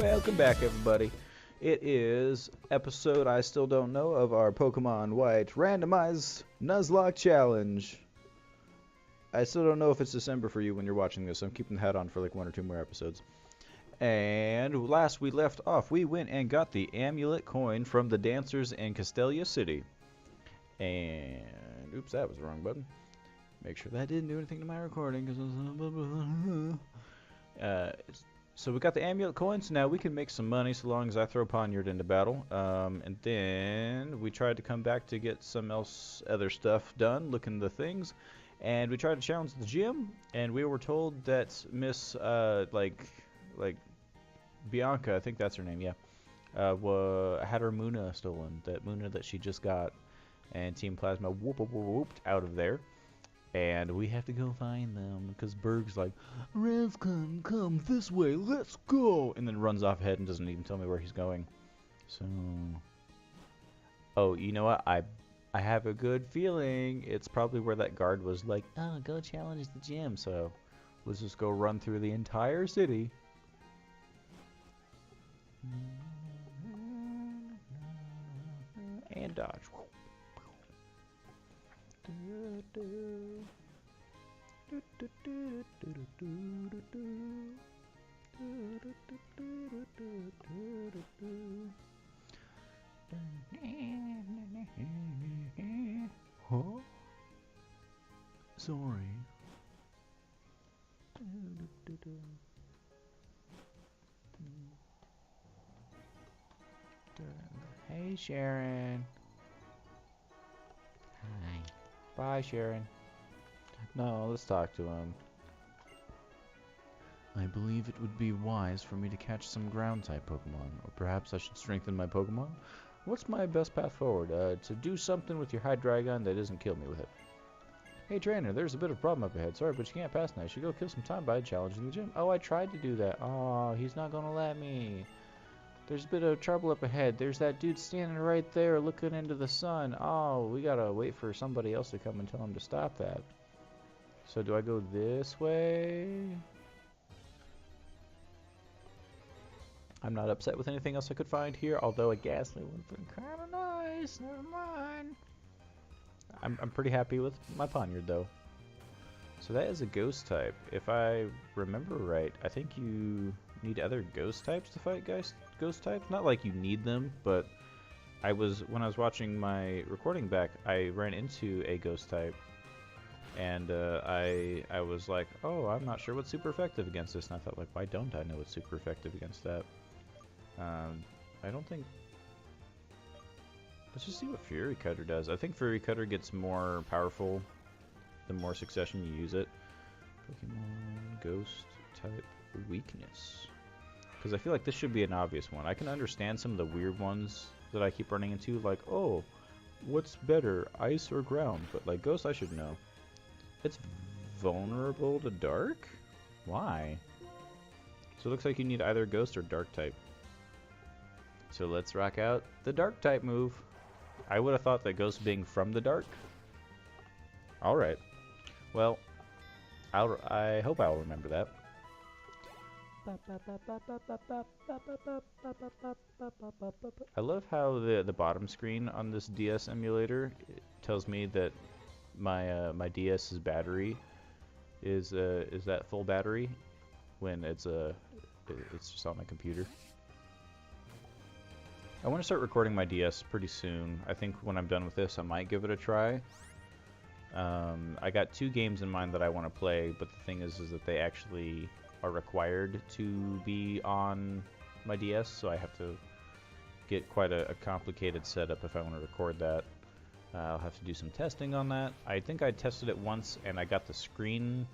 Welcome back, everybody. It is episode I still don't know of our Pokemon White Randomized Nuzlocke Challenge. I still don't know if it's December for you when you're watching this. I'm keeping the hat on for like 1 or 2 more episodes. And last we left off, we went and got the amulet coin from the dancers in Castelia City. And oops, that was the wrong button. Make sure that didn't do anything to my recording. So we got the amulet coin, so now we can make some money so long as I throw Poniard into battle. And then we tried to come back to get some other stuff done, looking at the things. And we tried to challenge the gym, and we were told that Miss, like Bianca, I think that's her name, yeah, had her Muna stolen. That Muna that she just got. And Team Plasma whooped out of there. And we have to go find them, because Berg's like, RazKun, come this way, let's go! And then runs off ahead and doesn't even tell me where he's going. So... oh, you know what? I have a good feeling it's probably where that guard was like, oh, go challenge the gym. So let's just go run through the entire city. And dodge. Huh? Sorry. Hey, Sharon. Hi. Bye, Sharon. No, let's talk to him. I believe it would be wise for me to catch some ground-type Pokemon, or perhaps I should strengthen my Pokemon. What's my best path forward? To do something with your Hydreigon that doesn't kill me with it. Hey, trainer, there's a bit of problem up ahead. Sorry, but you can't pass now. You should go kill some time by challenging the gym. Oh, I tried to do that. Oh, he's not gonna let me. There's a bit of trouble up ahead. There's that dude standing right there looking into the sun. Oh, we gotta wait for somebody else to come and tell him to stop that. So do I go this way? I'm not upset with anything else I could find here, although a Ghastly would have been kind of nice. Never mind. I'm pretty happy with my Poniard, though. So that is a ghost type. If I remember right, I think you need other ghost types to fight ghost types. Not like you need them, but when I was watching my recording back, I ran into a ghost type. And I was like, oh, I'm not sure what's super effective against this. And I thought, like, why don't I know what's super effective against that? I don't think... let's just see what Fury Cutter does. I think Fury Cutter gets more powerful the more succession you use it. Pokemon Ghost type weakness. Because I feel like this should be an obvious one. I can understand some of the weird ones that I keep running into, like, oh, what's better, ice or ground? But like Ghost, I should know. It's vulnerable to dark? Why? So it looks like you need either ghost or dark type. So let's rock out the dark type move. I would have thought that ghost being from the dark. Alright. Well, I hope I'll remember that. I love how the bottom screen on this DS emulator tells me that my DS's battery is that full battery when it's just on my computer. I want to start recording my DS pretty soon. I think when I'm done with this, I might give it a try. I got 2 games in mind that I want to play, but the thing is that they actually are required to be on my DS, so I have to get quite a complicated setup if I want to record that. I'll have to do some testing on that. I think I tested it once and I got the screen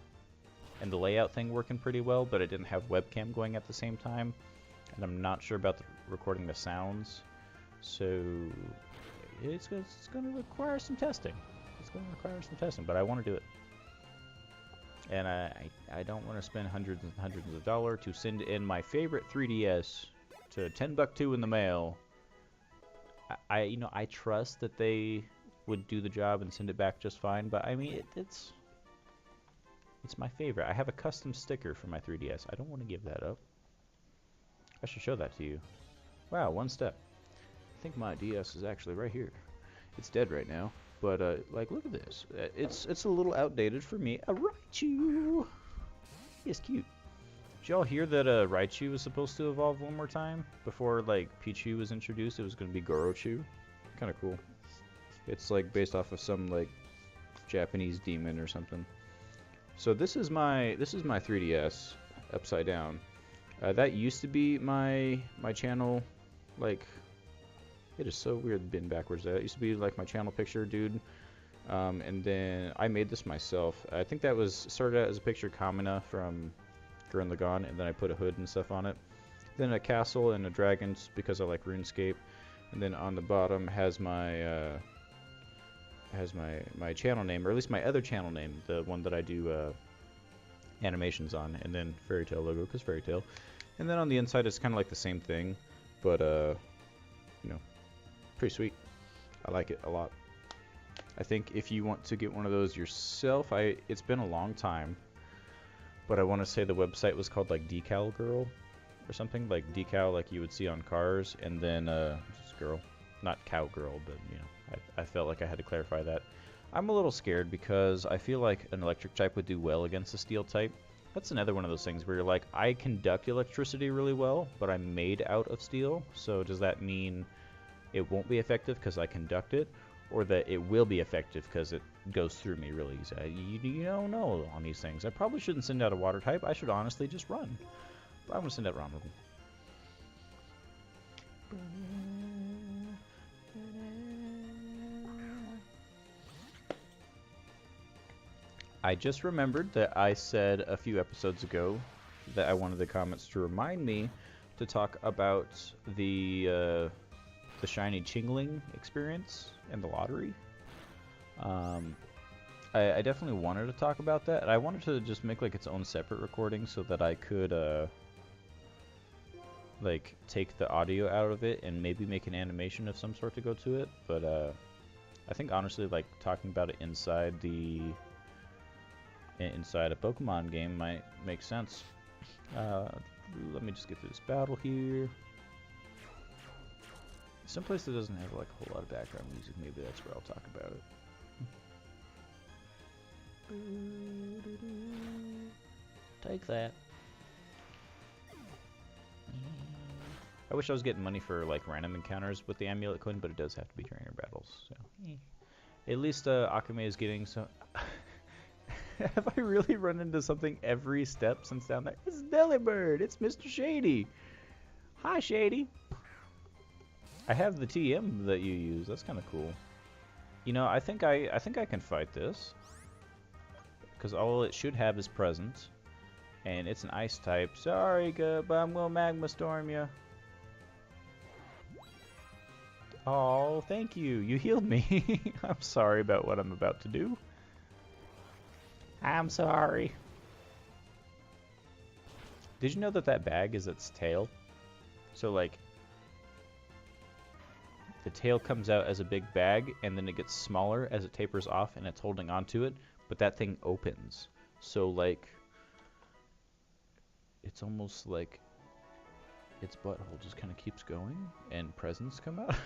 and the layout thing working pretty well, but it didn't have webcam going at the same time. And I'm not sure about recording the sounds. So it's going to require some testing. It's going to require some testing, but I want to do it. And I don't want to spend hundreds and hundreds of dollars to send in my favorite 3DS to Timbuktu in the mail. I trust that they would do the job and send it back just fine, but I mean it's my favorite. I have a custom sticker for my 3DS. I don't want to give that up. I should show that to you. Wow, one step. I think my DS is actually right here. It's dead right now, but like, look at this. It's a little outdated for me. A Raichu. He's cute. Did y'all hear that Raichu was supposed to evolve one more time before like Pichu was introduced? It was going to be Gorochu. Kind of cool. It's like based off of some like Japanese demon or something. So this is my 3DS upside down. That used to be my channel, like, it is so weird being backwards. That used to be like my channel picture, dude. And then I made this myself. I think that was started out as a picture of Kamina from Gurren Lagann, and then I put a hood and stuff on it. Then a castle and a dragon because I like RuneScape. And then on the bottom has my my channel name, or at least my other channel name, the one that I do animations on, and then Fairy Tail logo because Fairy Tail. And then on the inside it's kind of like the same thing, but you know, pretty sweet. I like it a lot. I think if you want to get one of those yourself, it's been a long time, but I want to say the website was called like Decal Girl or something, like decal like you would see on cars, and then just girl, not cowgirl, but you know, I felt like I had to clarify that. I'm a little scared because I feel like an electric type would do well against a steel type. That's another one of those things where you're like, I conduct electricity really well, but I'm made out of steel, so does that mean it won't be effective because I conduct it, or that it will be effective because it goes through me really easy? You don't know on these things. I probably shouldn't send out a water type. I should honestly just run. But I'm going to send out Ronald. I just remembered that I said a few episodes ago that I wanted the comments to remind me to talk about the shiny Chingling experience and the lottery. I definitely wanted to talk about that, and I wanted to just make like its own separate recording so that I could like take the audio out of it and maybe make an animation of some sort to go to it. But I think honestly, like talking about it inside a Pokemon game might make sense. Let me just get through this battle here. Someplace that doesn't have like a whole lot of background music, maybe that's where I'll talk about it. Take that. I wish I was getting money for like random encounters with the amulet coin, but it does have to be trainer battles. So at least Akame is getting some. Have I really run into something every step since down there? It's Delibird. It's Mr. Shady. Hi, Shady. I have the TM that you use. That's kind of cool. You know, I think I can fight this because all it should have is presence, and it's an ice type. Sorry, but I'm gonna magma storm you. Oh, thank you. You healed me. I'm sorry about what I'm about to do. I'm sorry. Did you know that that bag is its tail? So like, the tail comes out as a big bag, and then it gets smaller as it tapers off, and it's holding onto it, but that thing opens. So like, it's almost like its butthole just kind of keeps going, and presents come out.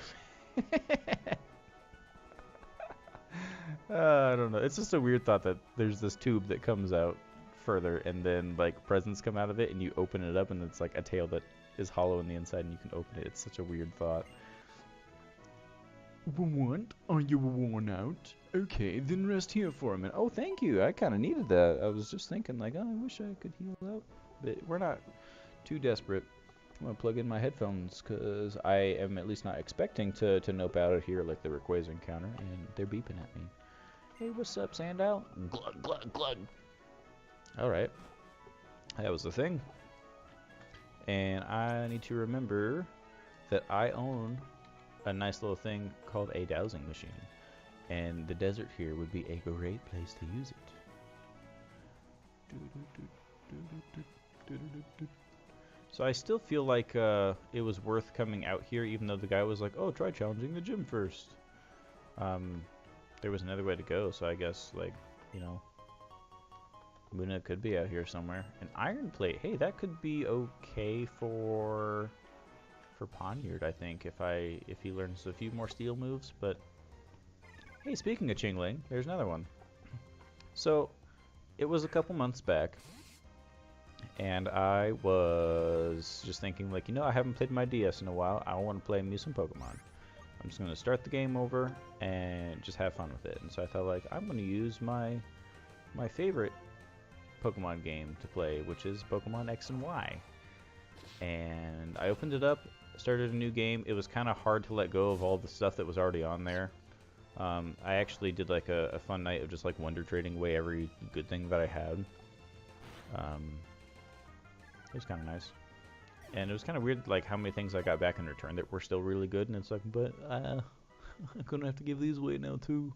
I don't know. It's just a weird thought that there's this tube that comes out further, and then like presents come out of it, and you open it up, and it's like a tail that is hollow on the inside, and you can open it. It's such a weird thought. What? Are you worn out? Okay, then rest here for a minute. Oh, thank you. I kind of needed that. I was just thinking like, oh, I wish I could heal out, but we're not too desperate. I'm gonna plug in my headphones because I am at least not expecting to nope out of here like the Rayquaza encounter, and they're beeping at me. Hey, what's up, Sandal? Glug, glug, glug. Alright. That was the thing. And I need to remember that I own a nice little thing called a dowsing machine. And the desert here would be a great place to use it. So I still feel like it was worth coming out here, even though the guy was like, oh, try challenging the gym first. There was another way to go, so I guess, like, you know, Luna could be out here somewhere. An iron plate. Hey, that could be okay for Poniard, I think, if he learns a few more steel moves. But hey, speaking of Chingling, there's another one. So it was a couple months back, and I was just thinking, like, I haven't played my DS in a while. I want to play me some Pokemon. I'm just going to start the game over and just have fun with it. And so I thought, like, I'm going to use my favorite Pokemon game to play, which is Pokemon X and Y. And I opened it up, started a new game. It was kind of hard to let go of all the stuff that was already on there. I actually did like a fun night of just like wonder trading away every good thing that I had. It was kind of nice. And it was kind of weird, like, how many things I got back in return that were still really good, and it's like, but I'm gonna have to give these away now too.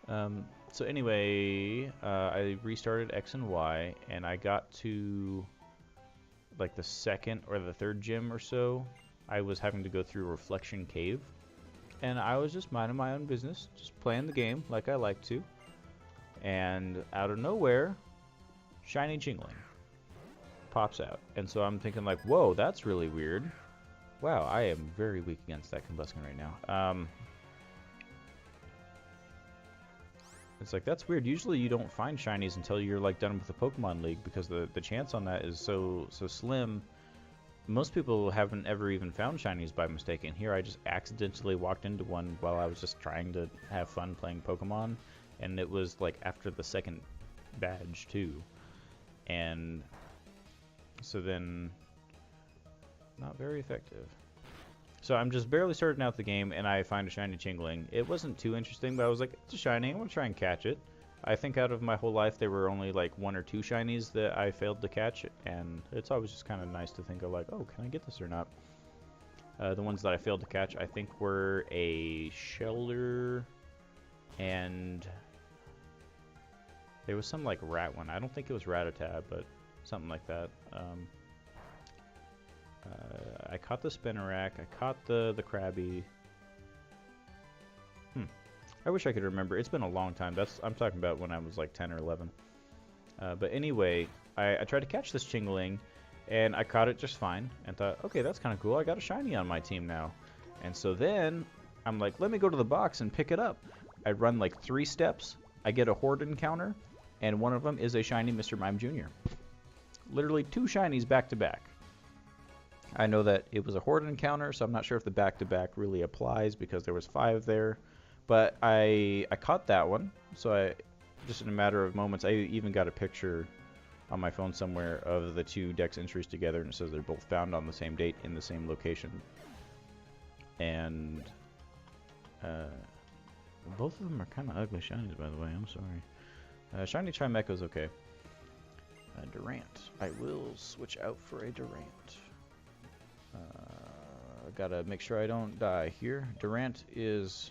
So anyway, I restarted X and Y, and I got to like the second or the third gym or so. I was having to go through Reflection Cave, and I was just minding my own business, just playing the game like I like to, and out of nowhere, Shiny Chingling pops out. And so I'm thinking like, whoa, that's really weird. Wow, I am very weak against that Combustion right now. It's like, that's weird. Usually you don't find shinies until you're like done with the Pokemon League, because the chance on that is so slim. Most people haven't ever even found shinies by mistake, and here I just accidentally walked into one while I was just trying to have fun playing Pokemon, and it was like after the second badge too. And so then, not very effective. So I'm just barely starting out the game, and I find a shiny Chingling. It wasn't too interesting, but I was like, it's a shiny, I'm going to try and catch it. I think out of my whole life, there were only like 1 or 2 shinies that I failed to catch, and it's always just kind of nice to think of like, oh, can I get this or not? The ones that I failed to catch, I think, were a Shelter, and there was some like rat one. I don't think it was Rattata, but something like that. I caught the Spinarak, I caught the Krabby. I wish I could remember. It's been a long time. I'm talking about when I was like 10 or 11. But anyway, I tried to catch this Chingling, and I caught it just fine, and thought, okay, that's kind of cool. I got a shiny on my team now. And so then I'm like, let me go to the box and pick it up. I run like 3 steps. I get a Horde encounter, and one of them is a shiny Mr. Mime Jr. Literally 2 shinies back to back. I know that it was a Horde encounter, so I'm not sure if the back-to-back really applies because there was 5 there. But I caught that one, so just in a matter of moments, I even got a picture on my phone somewhere of the 2 dex entries together, and it says they're both found on the same date in the same location. And both of them are kind of ugly shinies, by the way. I'm sorry. Shiny Chimecho's okay. Durant. I will switch out for a Durant. I gotta make sure I don't die here. Durant is,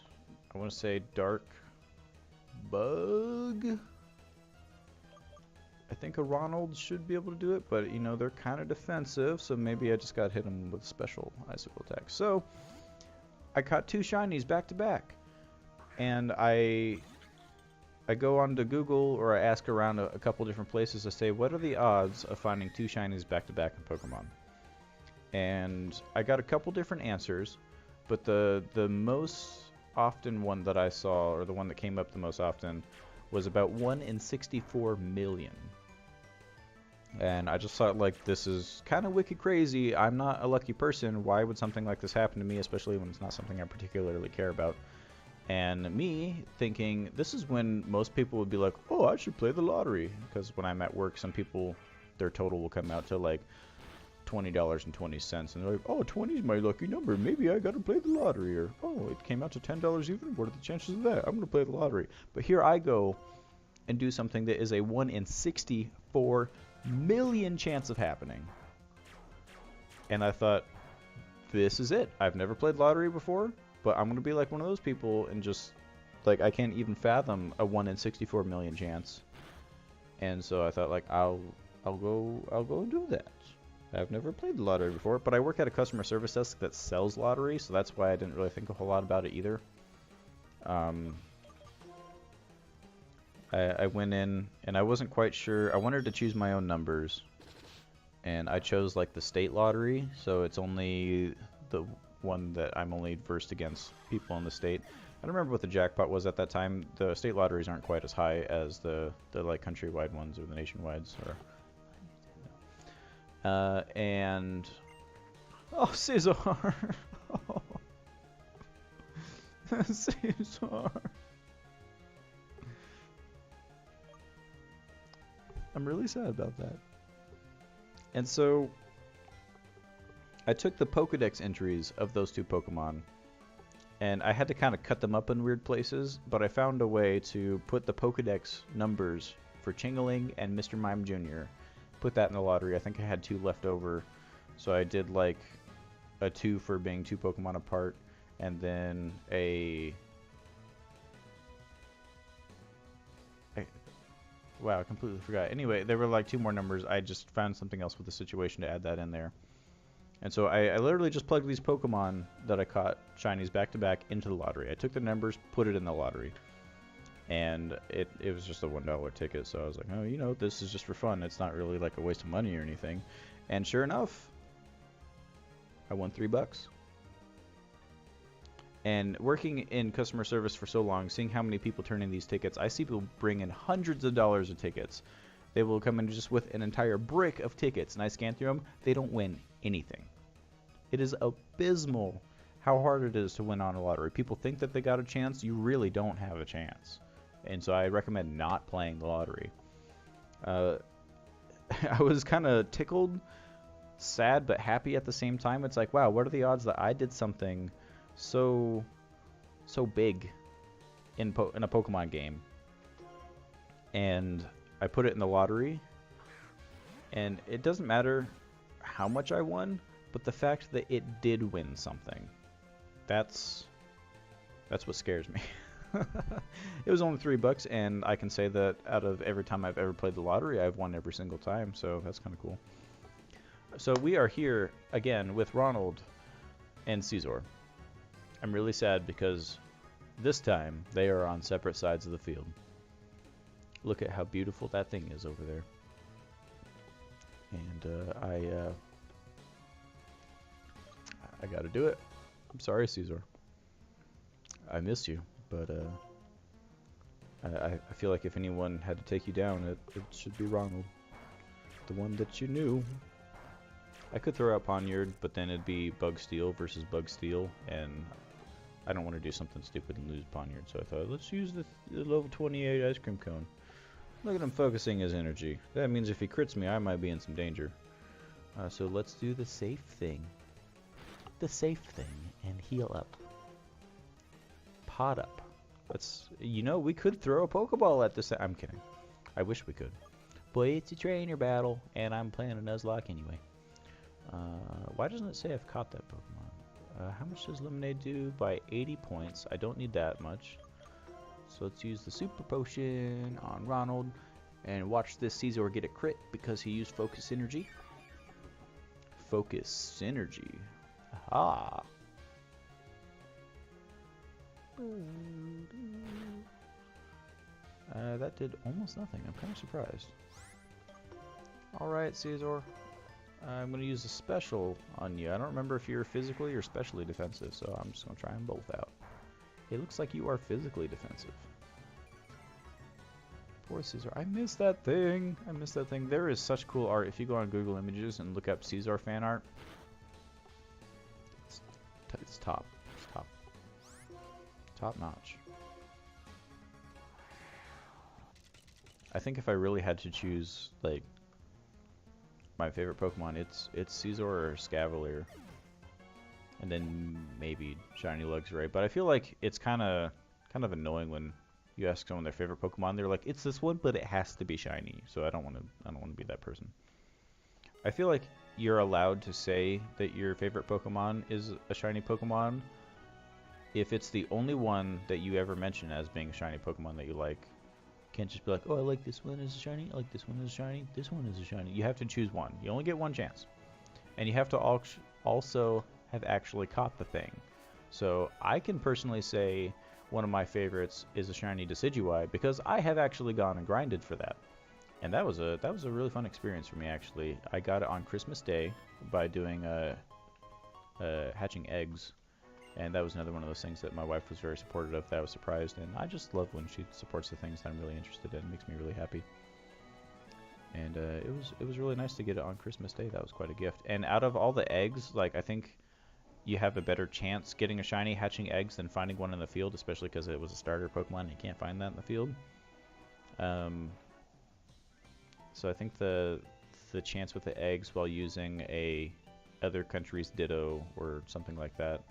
I want to say, Dark Bug. I think a Ronald should be able to do it, but you know, they're kind of defensive, so maybe I just got hit them with special icicle attack. So I caught 2 shinies back to back, and I go onto Google, or I ask around a couple different places to say, what are the odds of finding 2 shinies back to back in Pokemon? And I got a couple different answers, but the most often one that I saw, or the one that came up the most often, was about 1 in 64 million. And I just thought, like, this is kind of wicked crazy. I'm not a lucky person. Why would something like this happen to me, especially when it's not something I particularly care about? And me thinking, this is when most people would be like, oh, I should play the lottery. Because when I'm at work, some people, their total will come out to like $20.20, and they're like, oh, 20 is my lucky number, maybe I gotta play the lottery. Or, oh, it came out to $10 even, what are the chances of that? I'm gonna play the lottery. But here I go and do something that is a 1 in 64 million chance of happening. And I thought, this is it. I've never played lottery before, but I'm gonna be like one of those people and just, like, I can't even fathom a 1 in 64 million chance. And so I thought, like, I'll go and do that. I've never played the lottery before, but I work at a customer service desk that sells lottery, so that's why I didn't really think a whole lot about it either. I went in and I wasn't quite sure. I wanted to choose my own numbers, and I chose like the state lottery, so it's only the one that I'm only versed against people in the state. I don't remember what the jackpot was at that time. The state lotteries aren't quite as high as the like countrywide ones or the nationwides are. And oh, Caesar! Oh. Caesar! I'm really sad about that. And so I took the Pokedex entries of those two Pokemon, and I had to kind of cut them up in weird places, but I found a way to put the Pokedex numbers for Chingling and Mr. Mime Jr. Put that in the lottery. I think I had 2 left over, so I did like a 2 for being 2 Pokemon apart, and then wow, I completely forgot. Anyway, there were like 2 more numbers. I just found something else with the situation to add that in there. And so I literally just plugged these Pokemon that I caught shinies back to back into the lottery. I took the numbers, put it in the lottery. And it was just a $1 ticket, so I was like, oh, you know, this is just for fun. It's not really like a waste of money or anything. And sure enough, I won $3. And working in customer service for so long, seeing how many people turn in these tickets, I see people bring in hundreds of dollars of tickets. They will come in just with an entire brick of tickets, and I scan through them. They don't win anything. It is abysmal how hard it is to win on a lottery. People think that they got a chance. You really don't have a chance. And so I recommend not playing the lottery. I was kind of tickled, sad, but happy at the same time. It's like, wow, what are the odds that I did something so big in a Pokemon game, and I put it in the lottery, and it doesn't matter how much I won, but the fact that it did win something, that's what scares me. It was only $3, and I can say that out of every time I've ever played the lottery, I've won every single time, so that's kind of cool. So we are here again with Ronald and Caesar. I'm really sad because this time they are on separate sides of the field. Look at how beautiful that thing is over there. And I gotta do it. I'm sorry, Caesar. I miss you, but I feel like if anyone had to take you down, it should be Ronald. The one that you knew. I could throw out Poniard, but then it'd be Bug Steel versus Bug Steel, and I don't want to do something stupid and lose Poniard, so I thought, let's use the level 28 ice cream cone. Look at him focusing his energy. That means if he crits me, I might be in some danger. So let's do the safe thing. The safe thing, and heal up. Pot up. Let's, you know, we could throw a Pokeball at this. I'm kidding. I wish we could. But it's a trainer battle, and I'm playing a Nuzlocke anyway. Why doesn't it say I've caught that Pokemon? How much does Lemonade do? By 80 points. I don't need that much. So let's use the Super Potion on Ronald. And watch this Caesar get a crit because he used Focus Energy. Focus Synergy. Aha! That did almost nothing. I'm kind of surprised. Alright, Caesar. I'm going to use a special on you. I don't remember if you're physically or specially defensive, so I'm just going to try them both out. It looks like you are physically defensive. Poor Caesar. I miss that thing. I miss that thing. There is such cool art. If you go on Google Images and look up Caesar fan art, it's top. It's top. Top notch. I think if I really had to choose, like, my favorite Pokemon, it's Caesar or Scavalier, and then maybe Shiny Luxray. But I feel like it's kind of annoying when you ask someone their favorite Pokemon, they're like, it's this one, but it has to be shiny. So I don't want to be that person. I feel like you're allowed to say that your favorite Pokemon is a shiny Pokemon if it's the only one that you ever mention as being a shiny Pokemon that you like. Can't just be like, oh, I like this one as a shiny, I like this one as a shiny, this one is a shiny. You have to choose one. You only get one chance. And you have to also have actually caught the thing. So I can personally say one of my favorites is a shiny Decidueye, because I have actually gone and grinded for that. And that was a really fun experience for me, actually. I got it on Christmas Day by doing hatching eggs. And that was another one of those things that my wife was very supportive of, that I was surprised. And I just love when she supports the things that I'm really interested in. It makes me really happy. And it was really nice to get it on Christmas Day. That was quite a gift. And out of all the eggs, like, I think you have a better chance getting a shiny hatching eggs than finding one in the field, especially because it was a starter Pokemon and you can't find that in the field. So I think the chance with the eggs while using a other country's Ditto or something like that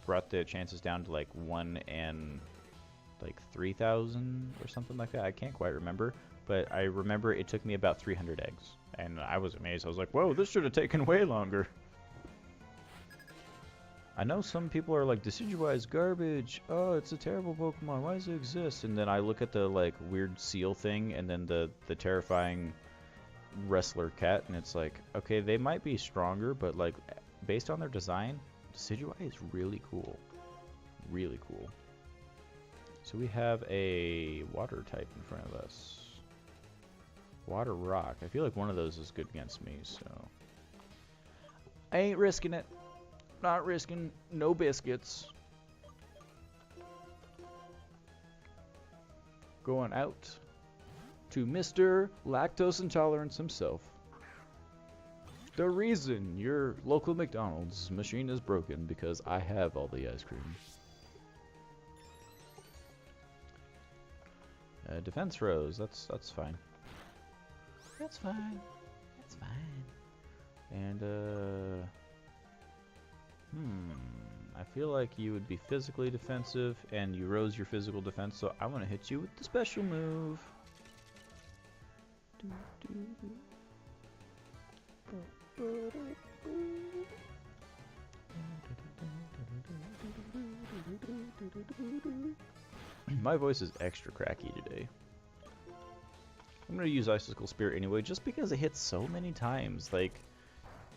brought the chances down to like 1 in like 3,000 or something like that. I can't quite remember, but I remember it took me about 300 eggs, and I was amazed. I was like, whoa, this should have taken way longer. I know some people are like, Decidueye is garbage. Oh, it's a terrible Pokemon. Why does it exist? And then I look at the like weird seal thing, and then the terrifying wrestler cat, and it's like, okay, they might be stronger, but like based on their design, Decidueye is really cool. Really cool. So we have a water type in front of us. Water rock. I feel like one of those is good against me, so I ain't risking it. Not risking no biscuits. Going out to Mr. Lactose Intolerance himself. The reason your local McDonald's machine is broken because I have all the ice cream. Defense rose. That's fine. That's fine. That's fine. And I feel like you would be physically defensive, and you rose your physical defense, so I'm gonna hit you with the special move. My voice is extra cracky today. I'm gonna use Icicle Spear anyway, just because it hits so many times. Like,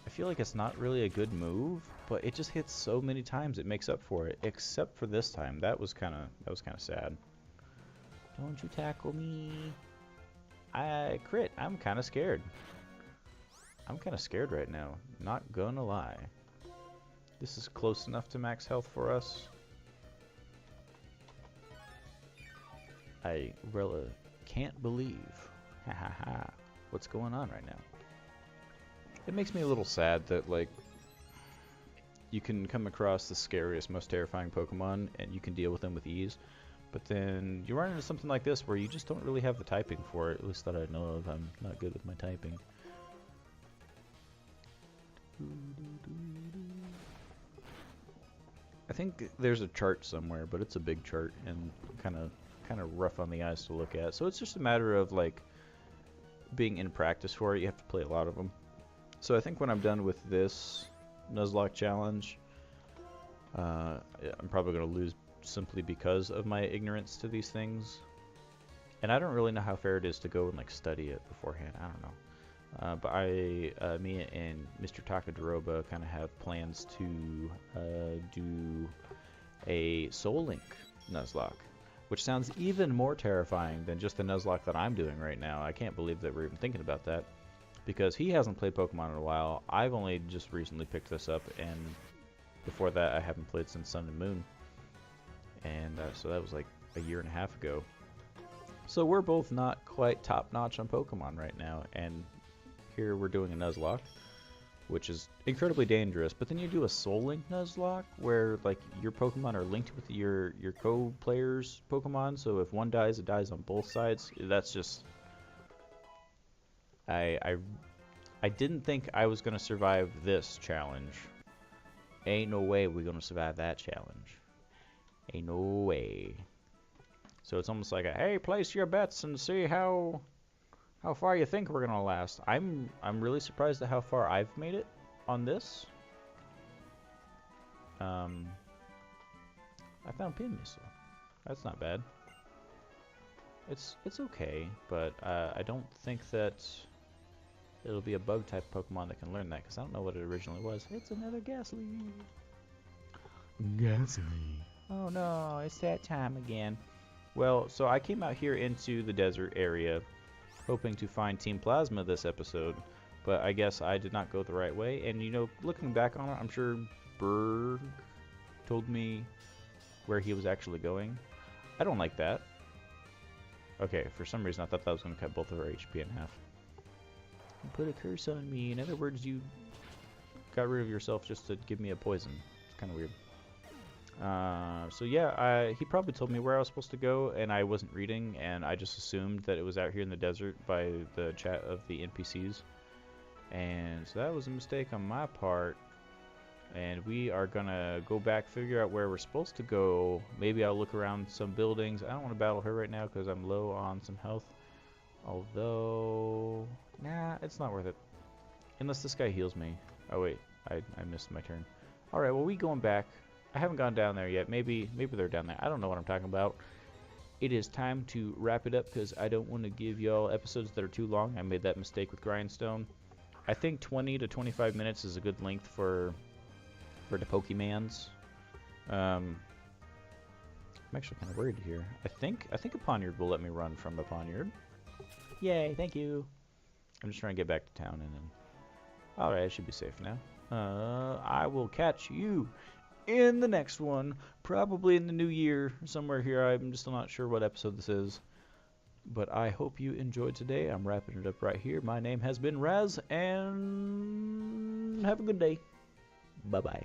I feel like it's not really a good move, but it just hits so many times it makes up for it. Except for this time, that was kind of sad. Don't you tackle me? I crit. I'm kind of scared. I'm kind of scared right now. Not gonna lie. This is close enough to max health for us. I really can't believe. Ha ha ha. What's going on right now? It makes me a little sad that, like, you can come across the scariest, most terrifying Pokemon, and you can deal with them with ease. But then you run into something like this where you just don't really have the typing for it, at least that I know of. I'm not good with my typing. I think there's a chart somewhere, but it's a big chart and kind of rough on the eyes to look at. So it's just a matter of, like, being in practice for it. You have to play a lot of them. So I think when I'm done with this Nuzlocke challenge, I'm probably going to lose simply because of my ignorance to these things. And I don't really know how fair it is to go and like study it beforehand. I don't know. But me and Mr. Takadoroba kind of have plans to do a Soul Link Nuzlocke, which sounds even more terrifying than just the Nuzlocke that I'm doing right now. I can't believe that we're even thinking about that, because he hasn't played Pokemon in a while. I've only just recently picked this up, and before that I haven't played since Sun and Moon. And so that was like a year and a half ago. So we're both not quite top-notch on Pokemon right now, and here we're doing a Nuzlocke, which is incredibly dangerous. But then you do a Soul Link Nuzlocke, where like your Pokemon are linked with your co-players' Pokemon, so if one dies, it dies on both sides. That's just... I didn't think I was going to survive this challenge. Ain't no way we're going to survive that challenge. Ain't no way. So it's almost like a, hey, place your bets and see how far you think we're gonna last. I'm really surprised at how far I've made it on this. I found Pin Missile. That's not bad. It's okay, but I don't think that it'll be a bug type Pokemon that can learn that, because I don't know what it originally was. It's another Ghastly. Ghastly. Oh no, it's that time again. Well, so I came out here into the desert area hoping to find Team Plasma this episode, but I guess I did not go the right way. And you know, looking back on it, I'm sure Berg told me where he was actually going. I don't like that. Okay, for some reason I thought that was going to cut both of our HP in half. You put a curse on me. In other words, you got rid of yourself just to give me a poison. It's kind of weird. So yeah, he probably told me where I was supposed to go, and I wasn't reading, and I just assumed that it was out here in the desert by the chat of the NPCs. And so that was a mistake on my part. And we are gonna go back, figure out where we're supposed to go. Maybe I'll look around some buildings. I don't want to battle her right now because I'm low on some health. Although, nah, it's not worth it. Unless this guy heals me. Oh wait, I missed my turn. Alright, well, we going back. I haven't gone down there yet. Maybe they're down there. I don't know what I'm talking about. It is time to wrap it up because I don't want to give y'all episodes that are too long. I made that mistake with Grindstone. I think 20 to 25 minutes is a good length for the Pokemans. I'm actually kind of worried here. I think a Ponyard will let me run from the Ponyard. Yay, thank you. I'm just trying to get back to town and then... Alright, I should be safe now. I will catch you in the next one, probably in the new year, somewhere here. I'm just not sure what episode this is. But I hope you enjoyed today. I'm wrapping it up right here. My name has been Raz, and have a good day. Bye-bye.